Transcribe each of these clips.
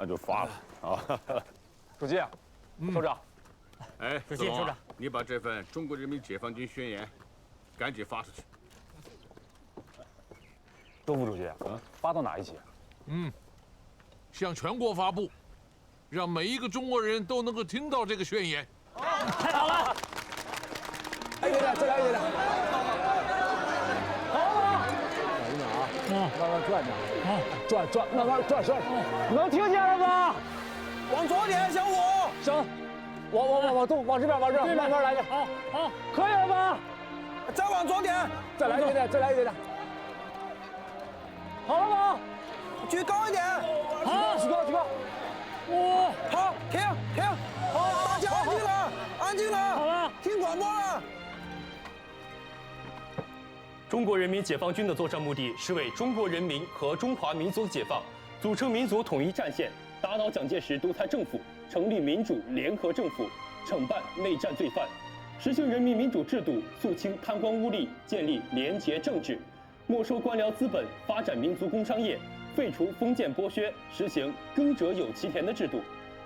那就发了啊。主席，首长，哎，主席，首长，你把这份中国人民解放军宣言赶紧发出去。周副主席，发到哪一级？向全国发布，让每一个中国人都能够听到这个宣言。太好了！哎，爷爷，再来一点。好了，等等啊，慢慢转着，转，慢慢转，能听见了吗？往左点，小五。行，往东，往这边，慢慢来点。好，可以了吧？再往左点，再来一点点。好了吗？举高一点。好，举高。哇，好，停，好，大家安静了，好了，听广播了。中国人民解放军的作战目的是为中国人民和中华民族解放组成民族统一战线，打倒蒋介石独裁政府，成立民主联合政府，惩办内战罪犯，实行人民民主制度，肃清贪官污吏，建立廉洁政治，没收官僚资本，发展民族工商业，废除封建剥削，实行耕者有其田的制度，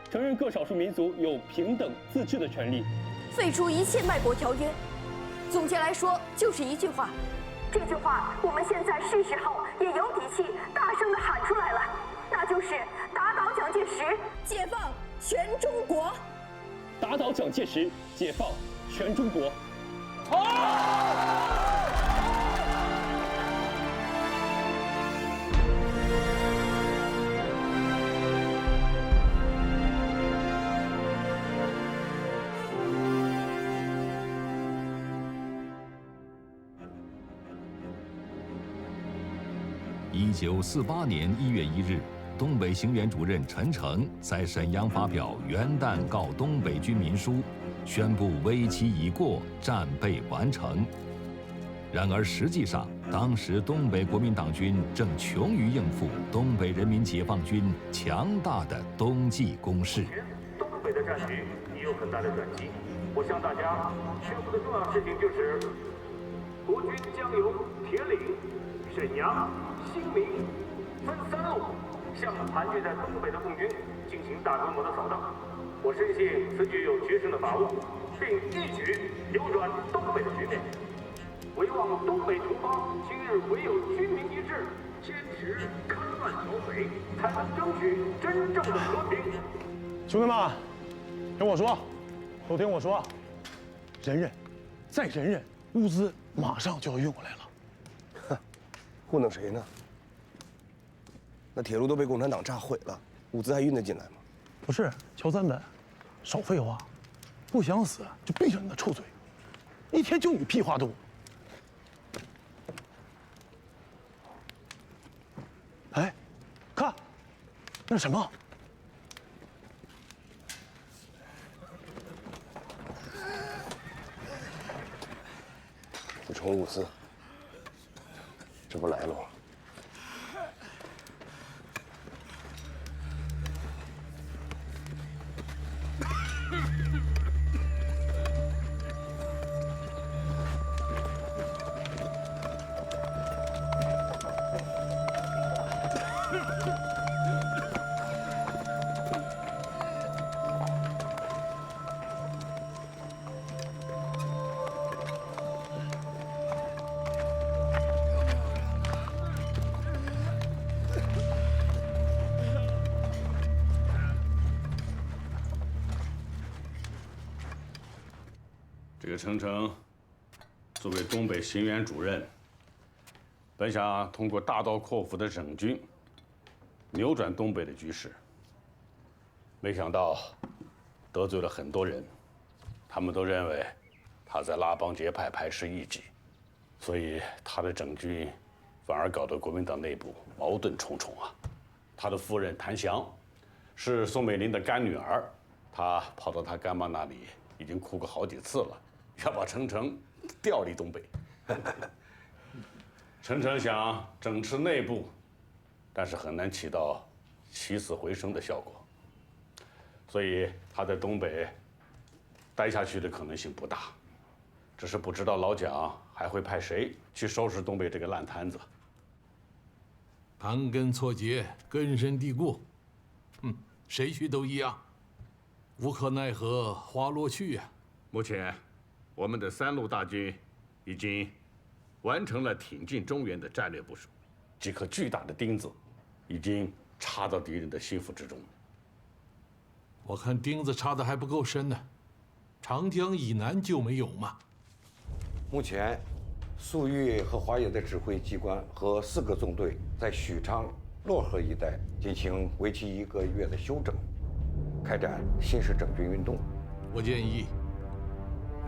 承认各少数民族有平等自治的权利，废除一切卖国条约。总结来说，就是一句话。这句话我们现在是时候也有底气大声地喊出来了，那就是打倒蒋介石，解放全中国。打倒蒋介石，解放全中国。1948年1月1日，东北行辕主任陈诚在沈阳发表《元旦告东北军民书》，宣布危期已过，战备完成。然而实际上，当时东北国民党军正穷于应付东北人民解放军强大的冬季攻势。东北的战局已有很大的转机。我向大家宣布的重要事情就是，国军将由铁岭、沈阳、新民分3路向盘踞在东北的共军进行大规模的扫荡。我深信此举有决胜的把握，并一举扭转东北的局面。唯望东北同胞今日唯有军民一致，坚持戡乱剿匪，才能争取真正的和平。兄弟们，听我说，都听我说，忍忍，再忍忍，物资马上就要运过来了。哼，糊弄谁呢？那铁路都被共产党炸毁了，物资还运得进来吗？不是，乔三本，少废话，不想死就闭上你的臭嘴，一天就你屁话多。哎，看，那是什么？补充物资，这不来了吗？这个陈诚作为东北行辕主任，本想通过大刀阔斧的整军，扭转东北的局势，没想到得罪了很多人，他们都认为他在拉帮结派、排斥异己，所以他的整军反而搞得国民党内部矛盾重重啊。他的夫人谭翔是宋美龄的干女儿，他跑到他干妈那里已经哭过好几次了，要把陈诚调离东北。陈诚想整治内部，但是很难起到起死回生的效果，所以他在东北待下去的可能性不大。只是不知道老蒋还会派谁去收拾东北这个烂摊子。盘根错节，根深蒂固，谁去都一样，无可奈何花落去呀。目前，我们的3路大军已经完成了挺进中原的战略部署，几颗巨大的钉子已经插到敌人的心腹之中。我看钉子插的还不够深呢，长江以南就没有吗？目前，粟裕和华野的指挥机关和4个纵队在许昌、漯河一带进行为期1个月的休整，开展新式整军运动。我建议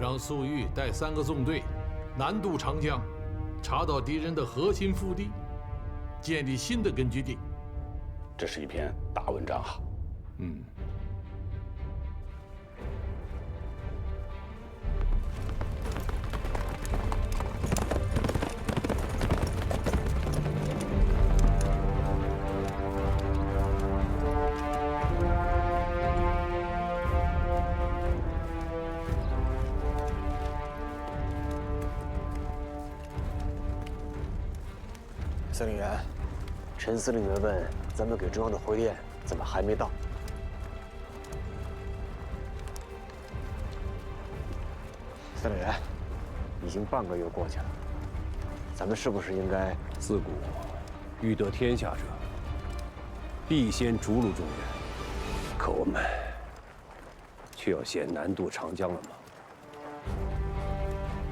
让粟裕带3个纵队南渡长江，查到敌人的核心腹地，建立新的根据地。这是一篇大文章啊。司令员，陈司令员问咱们给中央的回电怎么还没到？司令员，已经半个月过去了，咱们是不是应该？自古欲得天下者，必先逐鹿中原。可我们却要先南渡长江了吗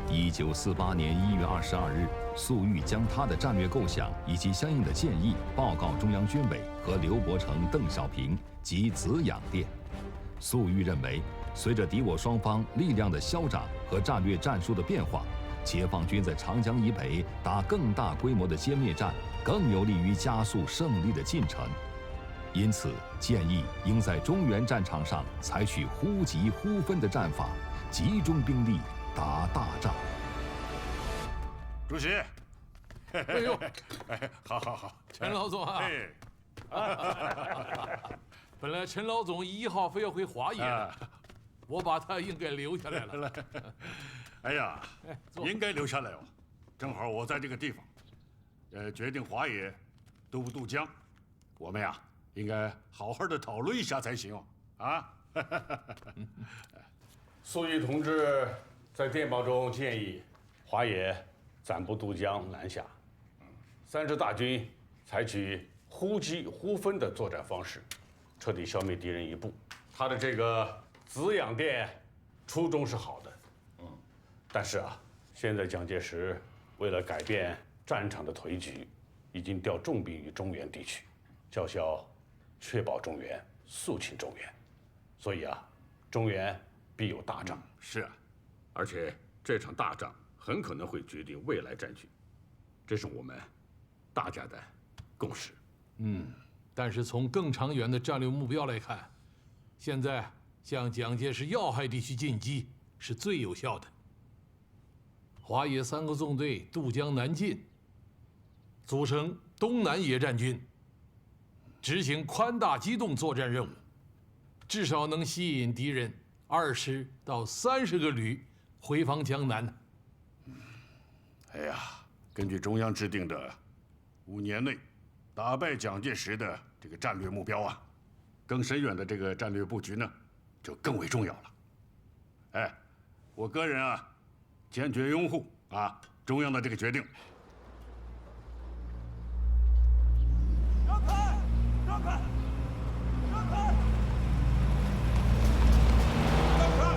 ？1948年1月22日，粟裕将他的战略构想以及相应的建议报告中央军委和刘伯承、邓小平及子养殿。粟裕认为，随着敌我双方力量的消长和战略战术的变化，解放军在长江以北打更大规模的歼灭战，更有利于加速胜利的进程。因此，建议应在中原战场上采取忽急忽分的战法，集中兵力打大仗。主席，哎呦，好，陈老总啊！本来陈老总1号非要回华野，我把他应该留下来了。哎呀，应该留下来哦。正好我在这个地方，决定华野渡不渡江，我们呀应该好好的讨论一下才行哦。啊，粟裕同志在电报中建议，华野暂不渡江南下，3支大军采取忽击忽分的作战方式，彻底消灭敌人一部。他的这个子养殿初衷是好的，但是啊，现在蒋介石为了改变战场的颓局，已经调重兵于中原地区，叫嚣确保中原，肃清中原，所以啊，中原必有大仗。是啊，而且这场大仗很可能会决定未来战局，这是我们大家的共识。但是从更长远的战略目标来看，现在向蒋介石要害地区进击是最有效的。华野3个纵队渡江南进，组成东南野战军，执行宽大机动作战任务，至少能吸引敌人20到30个旅回防江南。哎呀，根据中央制定的5年内打败蒋介石的这个战略目标啊，更深远的这个战略布局呢，就更为重要了。哎，我个人啊，坚决拥护啊中央的这个决定。让开！让开！让开！让开！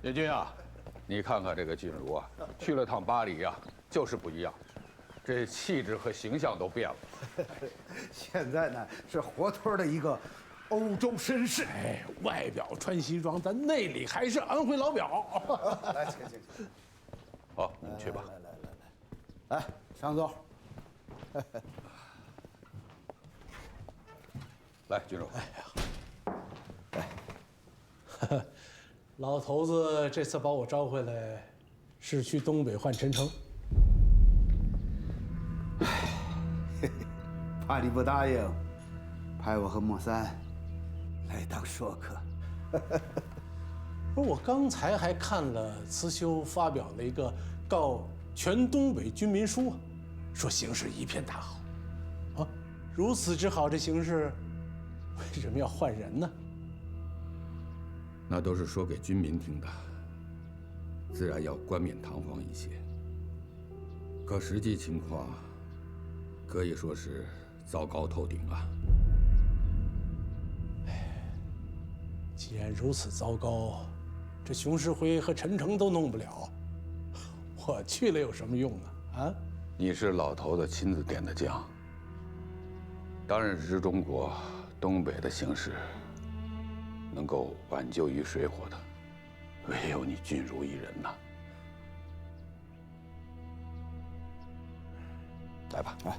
叶军啊，你看看这个静茹啊，去了趟巴黎啊，就是不一样，这气质和形象都变了。现在呢是活脱的一个欧洲绅士，哎，外表穿西装，但内里还是安徽老表。来，请。好，你们去吧。来，上座。来，君如。哎呀，老头子这次把我招回来，是去东北换陈诚。怕你不答应，派我和莫三来当说客。不是，我刚才还看了慈修发表了一个告全东北军民书，说形势一片大好。啊，如此之好的形势，为什么要换人呢？那都是说给军民听的，自然要冠冕堂皇一些。可实际情况，可以说是糟糕透顶啊。既然如此糟糕，这熊式辉和陈诚都弄不了，我去了有什么用啊？啊！你是老头子亲自点的将，当然是中国东北的形势能够挽救于水火的，唯有你俊如一人呐。来吧，来。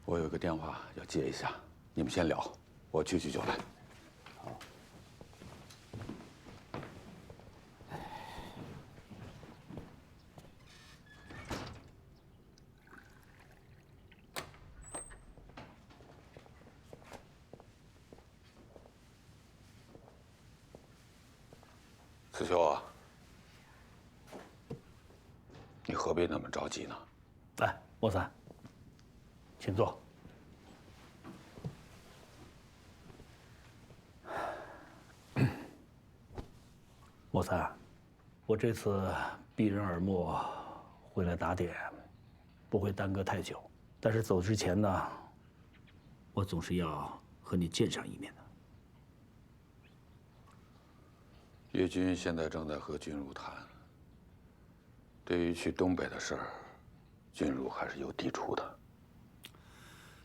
我有个电话要接一下，你们先聊，我去就来。好。慈修啊，你何必那么着急呢？来，莫三，请坐。莫三，我这次避人耳目回来打点，不会耽搁太久。但是走之前呢，我总是要和你见上一面的。叶军现在正在和君如谈。对于去东北的事儿，君如还是有抵触的。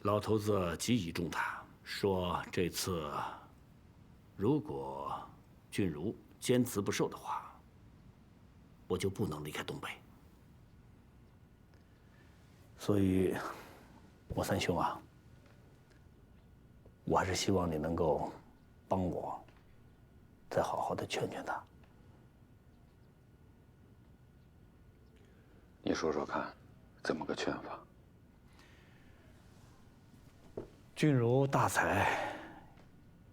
老头子急以重大，说这次如果君如坚持不受的话，我就不能离开东北。所以，莫三兄啊，我还是希望你能够帮我，再好好的劝劝他。你说说看，怎么个劝法？君如大才，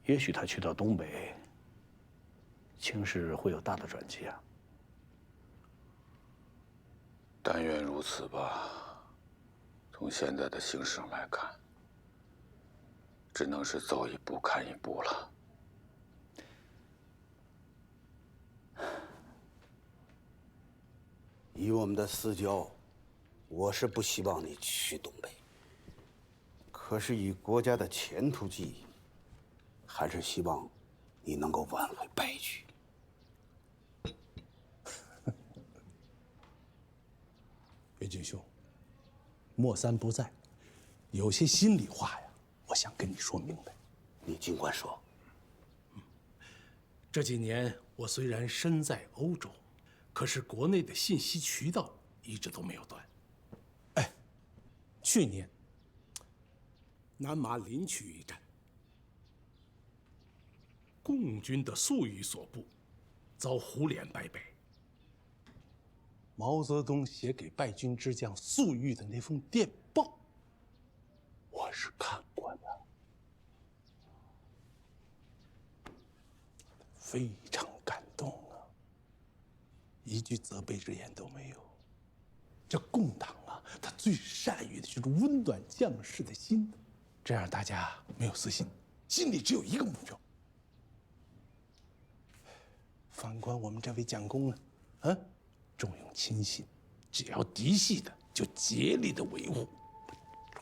也许他去到东北，情势会有大的转机啊。但愿如此吧。从现在的形势上来看，只能是走一步看一步了。以我们的私交，我是不希望你去东北。可是以国家的前途计议，还是希望你能够挽回败局。岳军兄，莫三不在，有些心里话呀，我想跟你说明白。你尽管说。这几年我虽然身在欧洲，可是国内的信息渠道一直都没有断。哎，去年南麻林区一战，共军的粟裕所部遭胡琏败北。毛泽东写给败军之将粟裕的那封电报，我是看过的，非常感动啊，一句责备之言都没有。这共党啊，他最善于的就是温暖将士的心，这样大家没有私心，心里只有一个目标。反观我们这位蒋公呢，重用亲信，只要嫡系的就竭力的维护，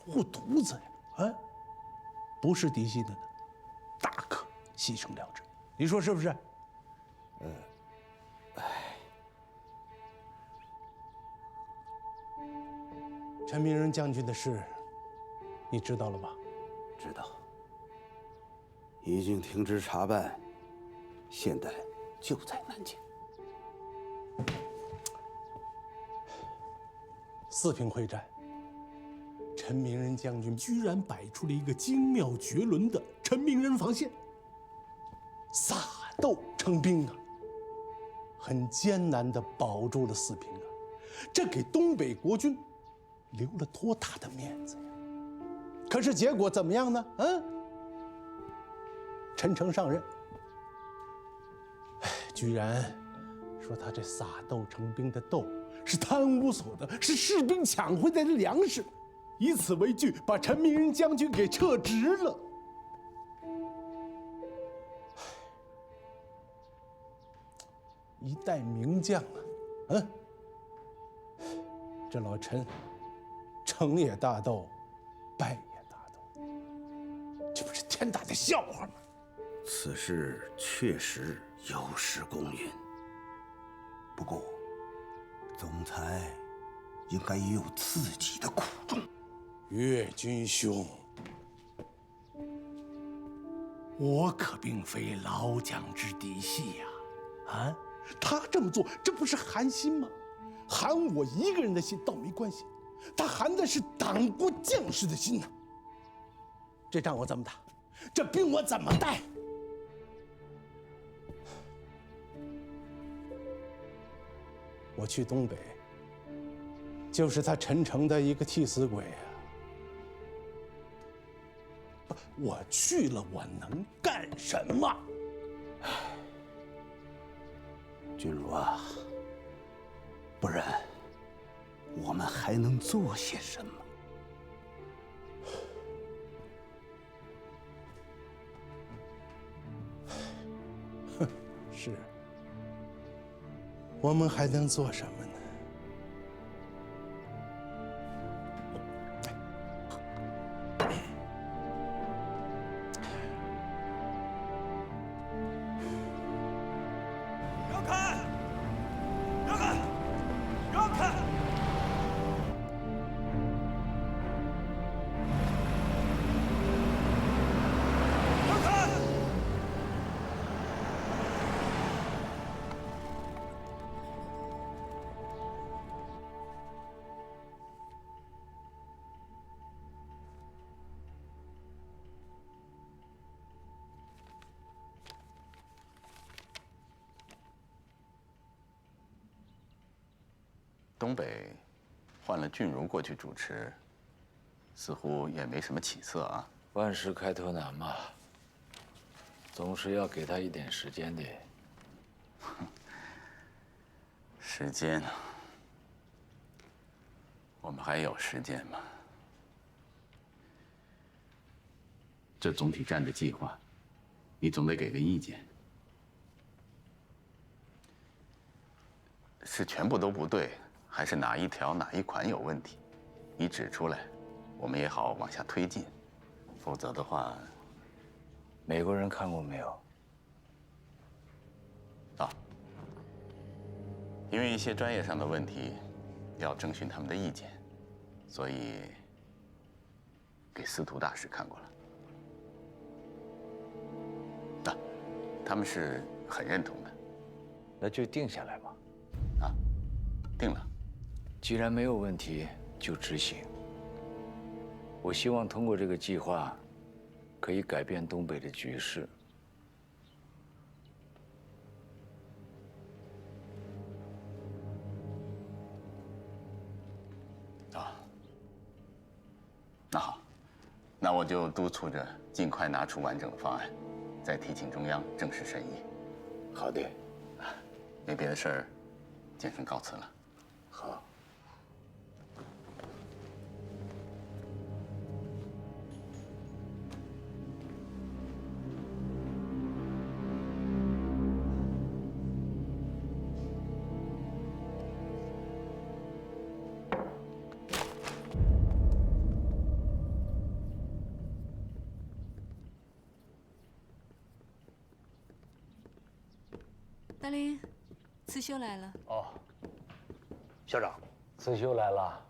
护犊子呀！不是嫡系的呢，大可牺牲了之。你说是不是？陈明仁将军的事，你知道了吧？知道，已经停职查办，现在就在南京。四平会战，陈明仁将军居然摆出了一个精妙绝伦的陈明仁防线，撒豆成兵啊，很艰难地保住了四平啊。这给东北国军留了多大的面子呀！可是结果怎么样呢？陈诚上任，居然说他这撒豆成兵的豆是贪污所得，是士兵抢回来的粮食，以此为据，把陈明仁将军给撤职了。一代名将啊，这老陈，成也大斗，败也大斗，这不是天大的笑话吗？此事确实有失公允，不过，总裁应该也有自己的苦衷。岳军兄，我可并非老蒋之嫡系呀，他这么做，这不是寒心吗？寒我一个人的心倒没关系，他寒的是党国将士的心呐。这仗我怎么打？这兵我怎么带？我去东北，就是他陈诚的一个替死鬼啊！我去了，我能干什么？君如啊，不然我们还能做些什么？是，我们还能做什么呢？东北换了俊如过去主持，似乎也没什么起色啊。万事开头难嘛，总是要给他一点时间的。时间，我们还有时间吗？这总体战的计划，你总得给个意见。是全部都不对，还是哪一条哪一款有问题？你指出来，我们也好往下推进。否则的话，美国人看过没有？啊，因为一些专业上的问题，要征询他们的意见，所以给司徒大使看过了。啊，他们是很认同的。那就定下来吧。啊，定了。既然没有问题，就执行。我希望通过这个计划，可以改变东北的局势。啊，那好，那我就督促着尽快拿出完整的方案，再提请中央正式审议。好的，没别的事儿，简生告辞了。好。大林，刺绣来了。哦，校长，刺绣来了。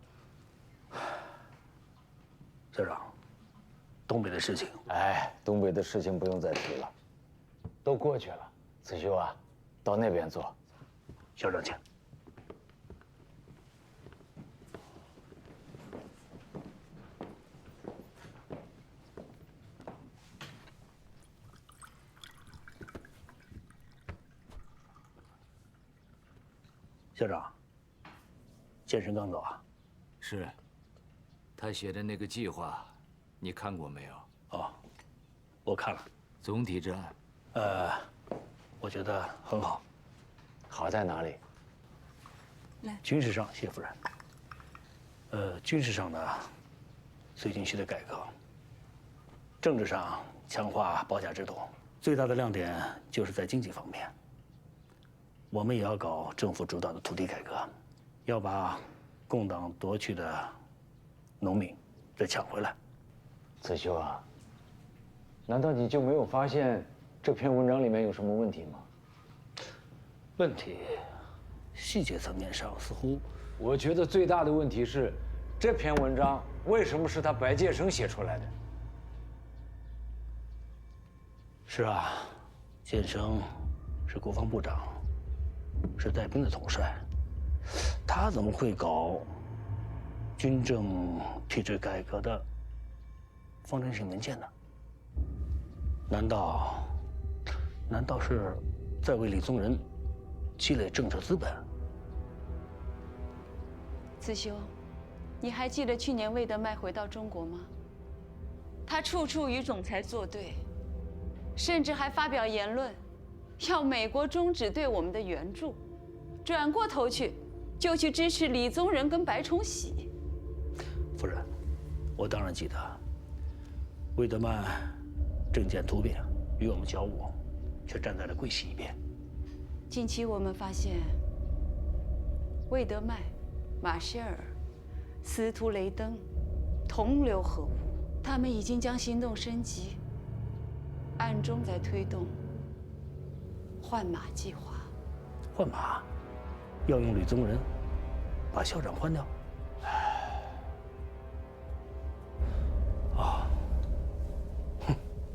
校长，东北的事情，东北的事情不用再提了，都过去了。刺绣啊，到那边坐。校长请。校长，建生刚走啊？是。他写的那个计划，你看过没有？哦，我看了。总体战，我觉得很好。好在哪里？军事上，谢夫人。军事上呢，绥靖系的改革；政治上强化保甲制度。最大的亮点就是在经济方面，我们也要搞政府主导的土地改革，要把共党夺去的农民再抢回来。子修啊，难道你就没有发现这篇文章里面有什么问题吗？问题，细节层面上似乎……我觉得最大的问题是，这篇文章为什么是他白介生写出来的？是啊，建生是国防部长，是带兵的统帅，他怎么会搞军政体制改革的方针性文件呢？难道是在为李宗仁积累政治资本？子修，你还记得去年魏德迈回到中国吗？他处处与总裁作对，甚至还发表言论，要美国终止对我们的援助，转过头去就去支持李宗仁跟白崇禧。夫人，我当然记得，魏德曼政见突变，与我们交恶，却站在了桂系一边。近期我们发现，魏德迈、马歇尔、司徒雷登同流合污，他们已经将行动升级，暗中在推动换马计划。换马，要用李宗仁把校长换掉？啊，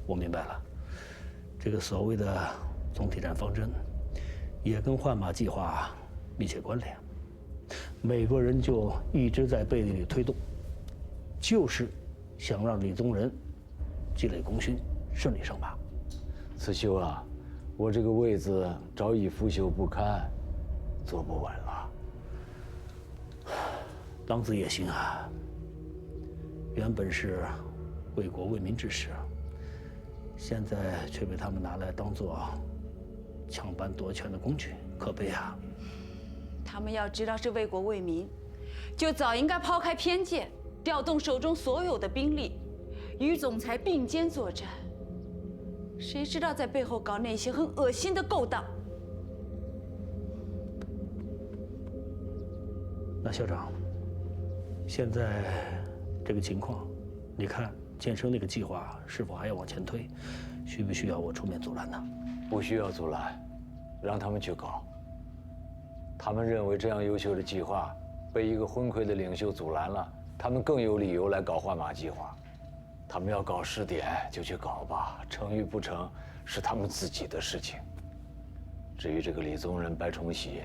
我明白了，这个所谓的总体战方针，也跟换马计划密切关联。美国人就一直在背地里推动，就是想让李宗仁积累功勋，顺利升马。子修啊，我这个位子早已腐朽不堪，坐不稳了。狼子野心啊！原本是为国为民之事，现在却被他们拿来当做抢班夺权的工具，可悲啊！他们要知道是为国为民，就早应该抛开偏见，调动手中所有的兵力，与总裁并肩作战。谁知道在背后搞那些很恶心的勾当？那校长，现在这个情况，你看建生那个计划是否还要往前推？需不需要我出面阻拦呢？不需要阻拦，让他们去搞。他们认为这样优秀的计划被一个昏聩的领袖阻拦了，他们更有理由来搞换马计划。他们要搞试点就去搞吧，成与不成是他们自己的事情。至于这个李宗仁、白崇禧，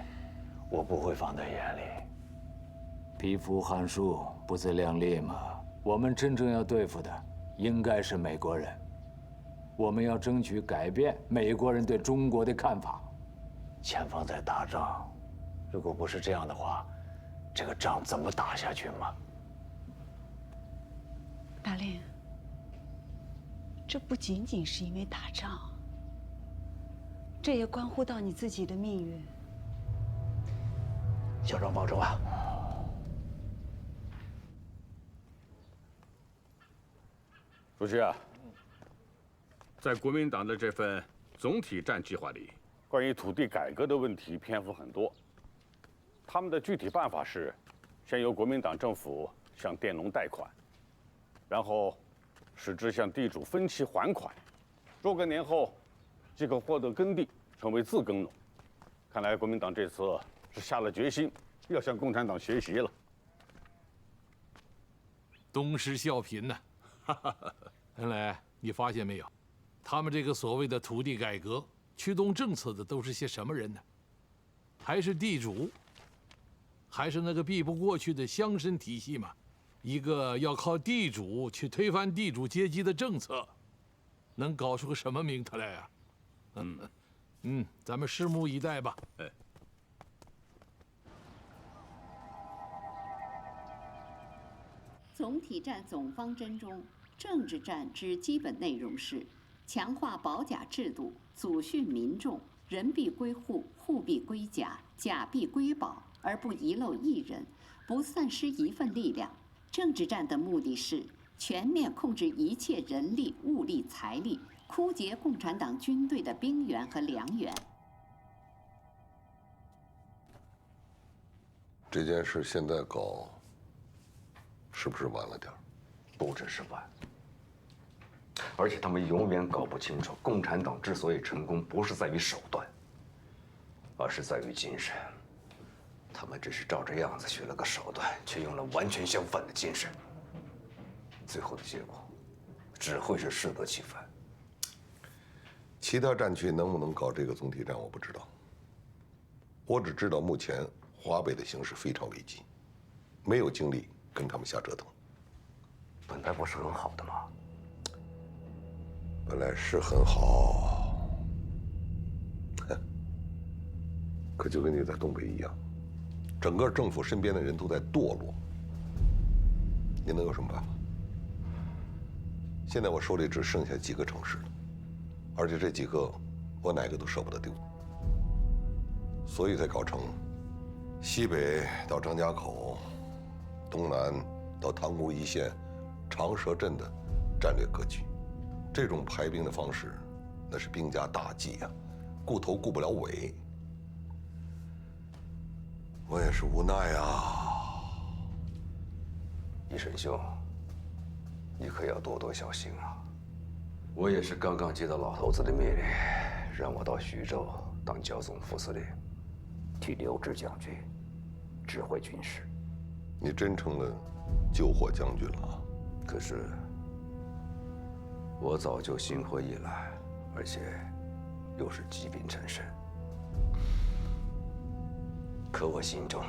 我不会放在眼里。匹夫汉树，不自量力嘛。我们真正要对付的，应该是美国人。我们要争取改变美国人对中国的看法。前方在打仗，如果不是这样的话，这个仗怎么打下去嘛？大令，这不仅仅是因为打仗，这也关乎到你自己的命运。校长保重啊！主席啊，在国民党的这份总体战计划里，关于土地改革的问题篇幅很多。他们的具体办法是，先由国民党政府向佃农贷款，然后使之向地主分期还款，若干年后即可获得耕地，成为自耕农。看来国民党这次是下了决心，要向共产党学习了。东施效颦呢。原来你发现没有，他们这个所谓的土地改革驱动政策的都是些什么人呢？还是地主，还是那个避不过去的乡绅体系嘛？一个要靠地主去推翻地主阶级的政策，能搞出个什么名堂来啊？咱们拭目以待吧。总体战总方针中，政治战之基本内容是强化保甲制度，祖训民众，人必归户，户必归甲，甲必归保，而不遗漏一人，不丧失一份力量。政治战的目的是全面控制一切人力、物力、财力，枯竭共产党军队的兵源和粮源。这件事现在搞，是不是晚了点儿？不只是晚，而且他们永远搞不清楚，共产党之所以成功，不是在于手段，而是在于精神。他们只是照着样子学了个手段，却用了完全相反的精神，最后的结果只会是适得其反。其他战区能不能搞这个总体战，我不知道。我只知道目前华北的形势非常危急，没有精力跟他们瞎折腾。本来不是很好的吗？本来是很好，可就跟你在东北一样，整个政府身边的人都在堕落，你能有什么办法？现在我手里只剩下几个城市了，而且这几个我哪个都舍不得丢，所以才搞成西北到张家口，东南到塘沽一线、长蛇阵的战略格局。这种排兵的方式，那是兵家大忌呀，顾头顾不了尾。我也是无奈啊。一神兄，你可要多多小心啊！我也是刚刚接到老头子的命令，让我到徐州当剿总副司令，替刘志将军指挥军事。你真成了救火将军了啊！可是我早就心灰意懒，而且又是疾病缠身，可我心中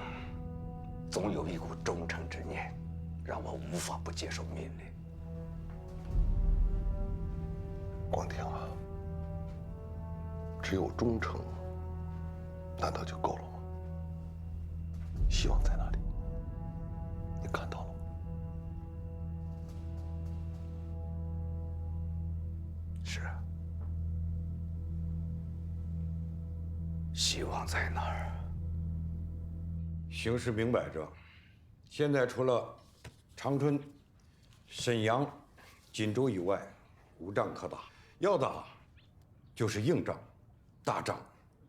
总有一股忠诚之念，让我无法不接受命令。广田啊，只有忠诚，难道就够了吗？希望在哪里？你看到了吗？是啊，希望在哪儿？形势明摆着，现在除了长春、沈阳、锦州以外，无仗可打。要打，就是硬仗、大仗、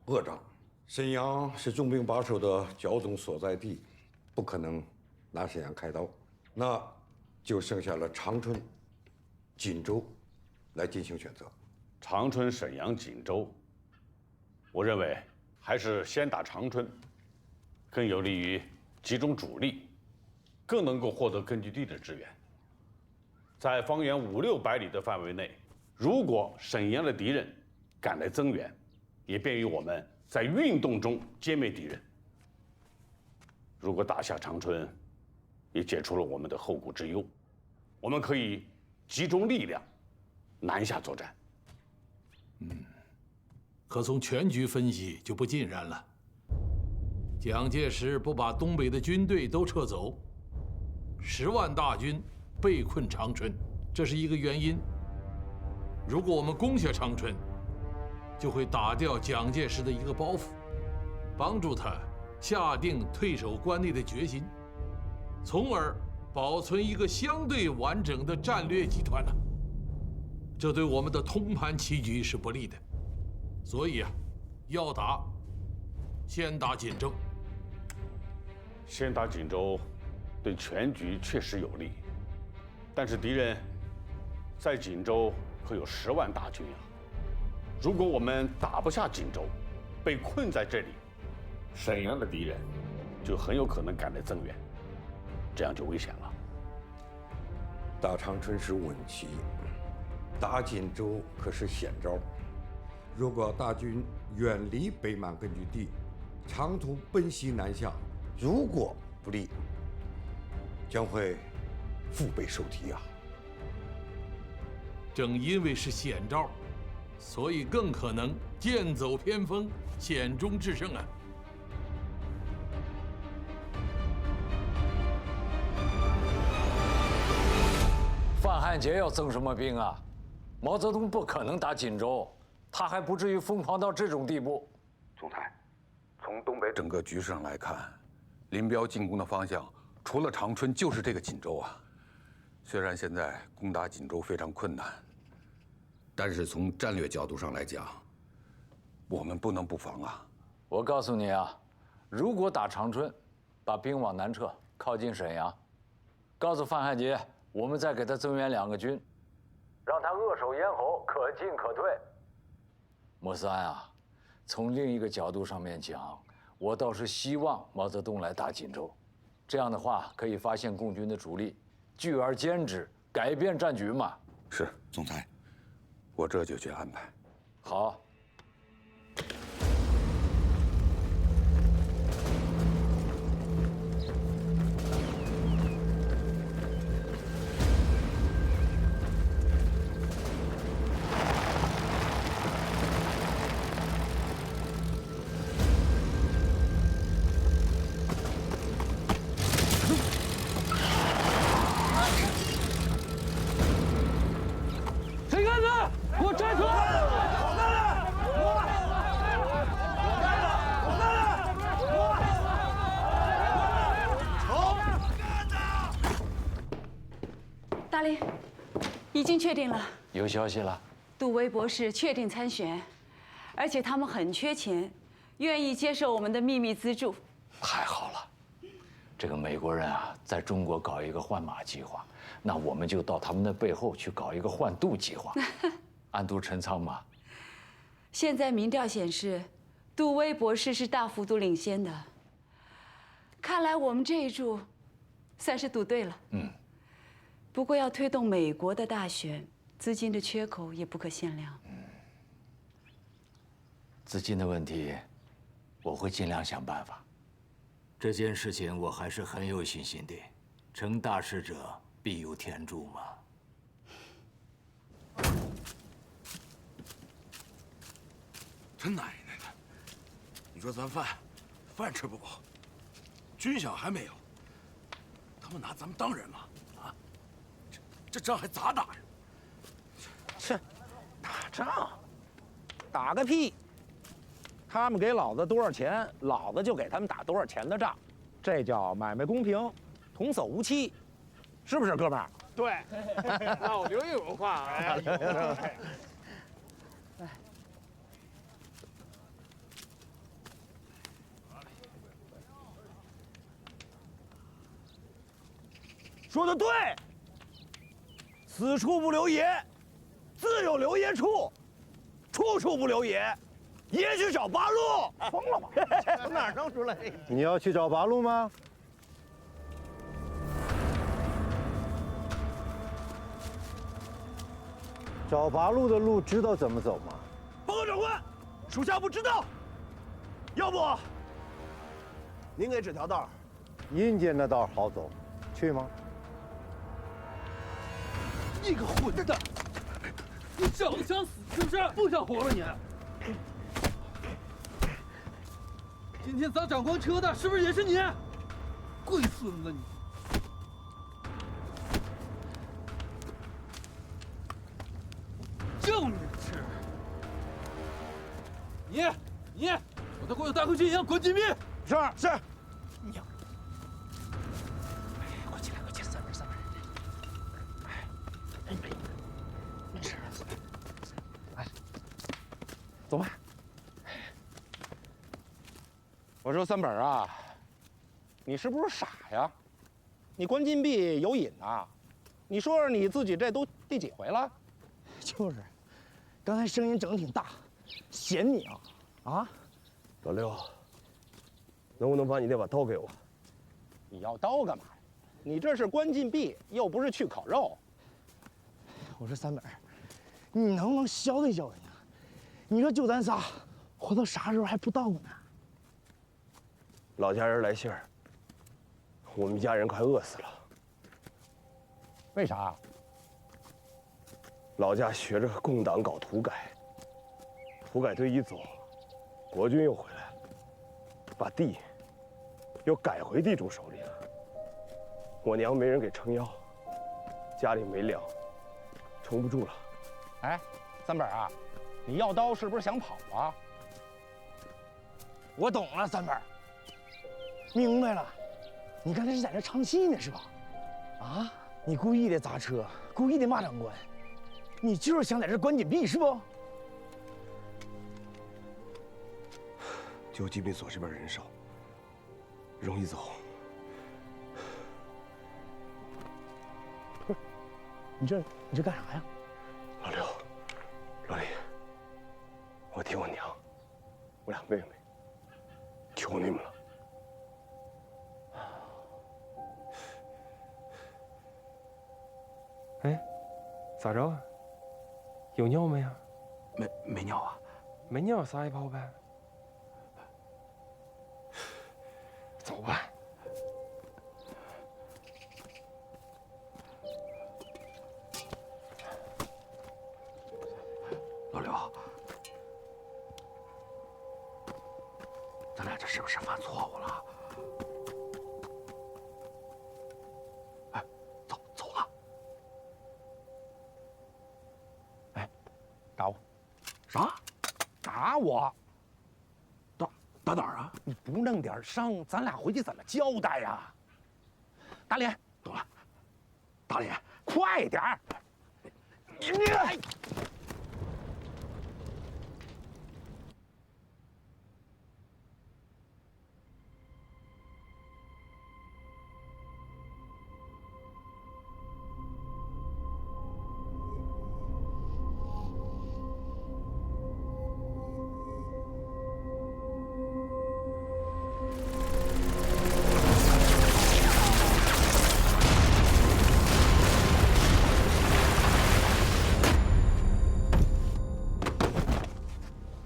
恶仗。沈阳是重兵把守的剿总所在地，不可能拿沈阳开刀，那就剩下了长春、锦州来进行选择。长春、沈阳、锦州，我认为还是先打长春，更有利于集中主力，更能够获得根据地的支援。在方圆500-600里的范围内，如果沈阳的敌人赶来增援，也便于我们在运动中歼灭敌人。如果打下长春，也解除了我们的后顾之忧，我们可以集中力量南下作战。可从全局分析就不尽然了。蒋介石不把东北的军队都撤走，10万大军被困长春，这是一个原因。如果我们攻下长春，就会打掉蒋介石的一个包袱，帮助他下定退守关内的决心，从而保存一个相对完整的战略集团呢。这对我们的通盘棋局是不利的。所以啊，要打，先打锦州。先打锦州，对全局确实有利，但是敌人在锦州可有10万大军啊！如果我们打不下锦州，被困在这里，沈阳的敌人就很有可能赶来增援，这样就危险了。打长春是稳棋，打锦州可是险招。如果大军远离北满根据地，长途奔袭南下，如果不利，将会腹背受敌啊！正因为是险招，所以更可能剑走偏锋，险中制胜啊！汉杰要增什么兵啊？毛泽东不可能打锦州，他还不至于疯狂到这种地步。总裁，从东北整个局势上来看，林彪进攻的方向除了长春就是这个锦州啊。虽然现在攻打锦州非常困难，但是从战略角度上来讲，我们不能不防啊。我告诉你啊，如果打长春，把兵往南撤，靠近沈阳，告诉范汉杰，我们再给他增援2个军，让他扼守咽喉，可进可退。莫三啊，从另一个角度上面讲，我倒是希望毛泽东来打锦州，这样的话可以发现共军的主力，聚而歼之，改变战局嘛。是，总裁，我这就去安排。好。谁干的？给我站出来！大林，已经确定了，有消息了。杜威博士确定参选，而且他们很缺钱，愿意接受我们的秘密资助。太好了，这个美国人啊，在中国搞一个换马计划，那我们就到他们的背后去搞一个换杜计划，暗度陈仓嘛。现在民调显示，杜威博士是大幅度领先的。看来我们这一注，算是赌对了。嗯。不过要推动美国的大选，资金的缺口也不可限量。资金的问题，我会尽量想办法。这件事情我还是很有信心的，成大事者必有天助嘛。他奶奶的！你说咱饭吃不饱，军饷还没有，他们拿咱们当人吗？啊，这仗还咋打呀？切，打仗，打个屁！他们给老子多少钱，老子就给他们打多少钱的仗，这叫买卖公平，童叟无欺，是不是，哥们儿？对，老刘有文化啊。说的对，此处不留爷，自有留爷处，处处不留爷，爷去找八路。疯了吗？从哪儿弄出来的？你要去找八路吗？找八路的路知道怎么走吗？报告长官，属下不知道。要不，您给指条道。阴间的道好走，去吗？你个混蛋！你找的想死是不是？不想活了你！今天砸长官车的是不是也是你？龟孙子你！就你吃！你，把他给我带回去一样滚紧密！是。娘！快起来，三分。没事。哎，走吧。我说三本啊，你是不是傻呀？你关禁闭有瘾呐？你说说你自己这都第几回了？就是，刚才声音整得挺大，嫌你啊！啊，老六，能不能把你那把刀给我？你要刀干嘛呀？你这是关禁闭，又不是去烤肉。我说三本，你能不能消停消停啊？你说就咱仨，活到啥时候还不到呢？老家人来信儿，我们家人快饿死了。为啥？老家学着共党搞土改，土改队一走，国军又回来了，把地又改回地主手里了。我娘没人给撑腰，家里没粮，撑不住了。哎，三本啊，你要刀是不是想跑啊？我懂了，三本，明白了，你刚才是在这唱戏呢，是吧？啊，你故意的砸车，故意的骂长官，你就是想在这关禁闭是不？就机密所这边人少，容易走。不是，你这干啥呀？老刘，老李，我替我娘，我俩妹妹，求你们了。哎，咋着啊？有尿没呀？没尿啊？没尿撒一泡呗。走吧。老刘，咱俩这是不是犯错误了？哎，走了。哎，打我！啥？打我！打哪儿啊？你不弄点伤，咱俩回去怎么交代呀？打脸！懂了，打脸！快点儿！你！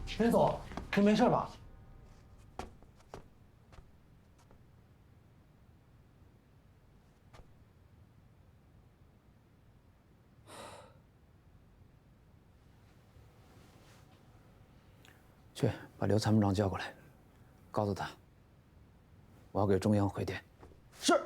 陈总，你没事吧？去把刘参谋长叫过来，告诉他，我要给中央回电。是。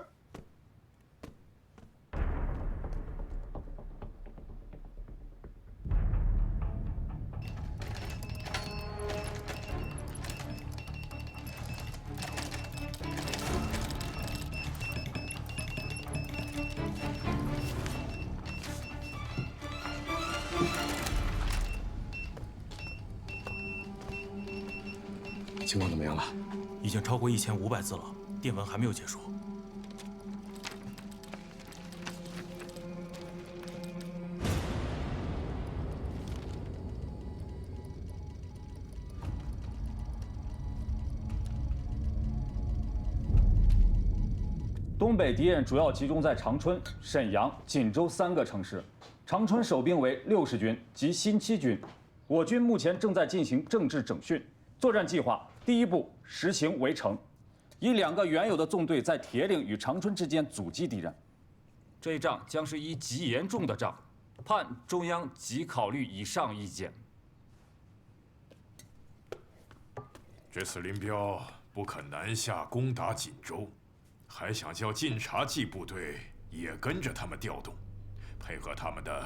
情况怎么样了？已经超过1500字了，电文还没有结束。东北敌人主要集中在长春、沈阳、锦州3个城市。长春守兵为60军及新七军，我军目前正在进行政治整训。作战计划第一步实行围城，以2个原有的纵队在铁岭与长春之间阻击敌人。这一仗将是一极严重的仗，盼中央即考虑以上意见。这次林彪不肯南下攻打锦州，还想叫晋察冀部队也跟着他们调动，配合他们的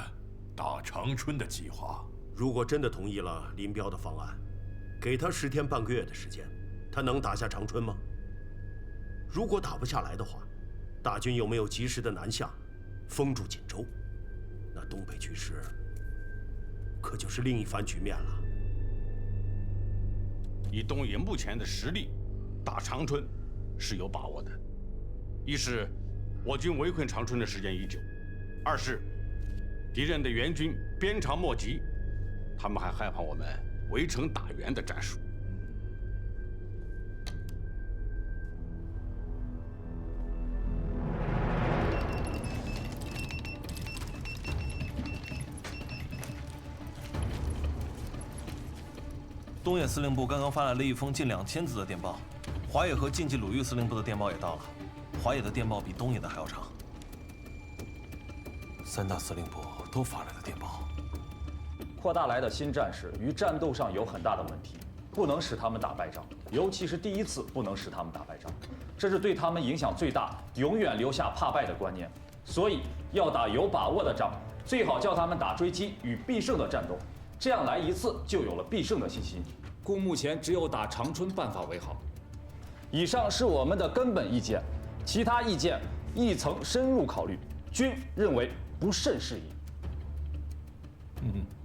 打长春的计划。如果真的同意了林彪的方案，给他10天半个月的时间，他能打下长春吗？如果打不下来的话，大军又没有及时的南下，封住锦州，那东北局势可就是另一番局面了。以东野目前的实力，打长春是有把握的。一是我军围困长春的时间已久，二是敌人的援军鞭长莫及，他们还害怕我们围城打援的战术。东野司令部刚刚发来了一封近2000字的电报，华野和晋冀鲁豫司令部的电报也到了，华野的电报比东野的还要长。3大司令部都发来了电报。扩大来的新战士与战斗上有很大的问题，不能使他们打败仗，尤其是第一次不能使他们打败仗，这是对他们影响最大、永远留下怕败的观念。所以要打有把握的仗，最好叫他们打追击与必胜的战斗，这样来一次就有了必胜的信心。故目前只有打长春办法为好。以上是我们的根本意见，其他意见亦曾深入考虑，均认为不甚适宜。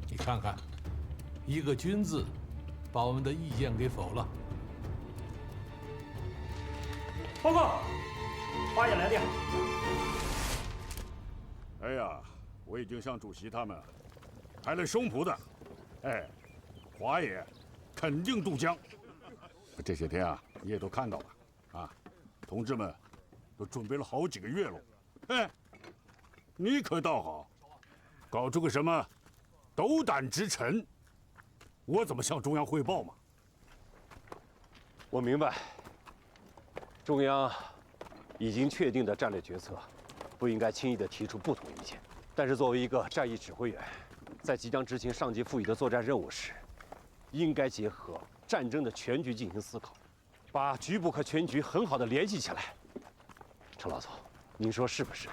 你看看，一个“均”字，把我们的意见给否了。报告，花野来电。哎呀，我已经向主席他们拍了胸脯的，哎，华野肯定渡江。这些天啊，你也都看到了啊，同志们都准备了好几个月了。哎，你可倒好，搞出个什么斗胆直陈，我怎么向中央汇报嘛？我明白，中央已经确定的战略决策，不应该轻易地提出不同意见。但是作为一个战役指挥员，在即将执行上级赋予的作战任务时，应该结合战争的全局进行思考，把局部和全局很好的联系起来。陈老总，您说是不是？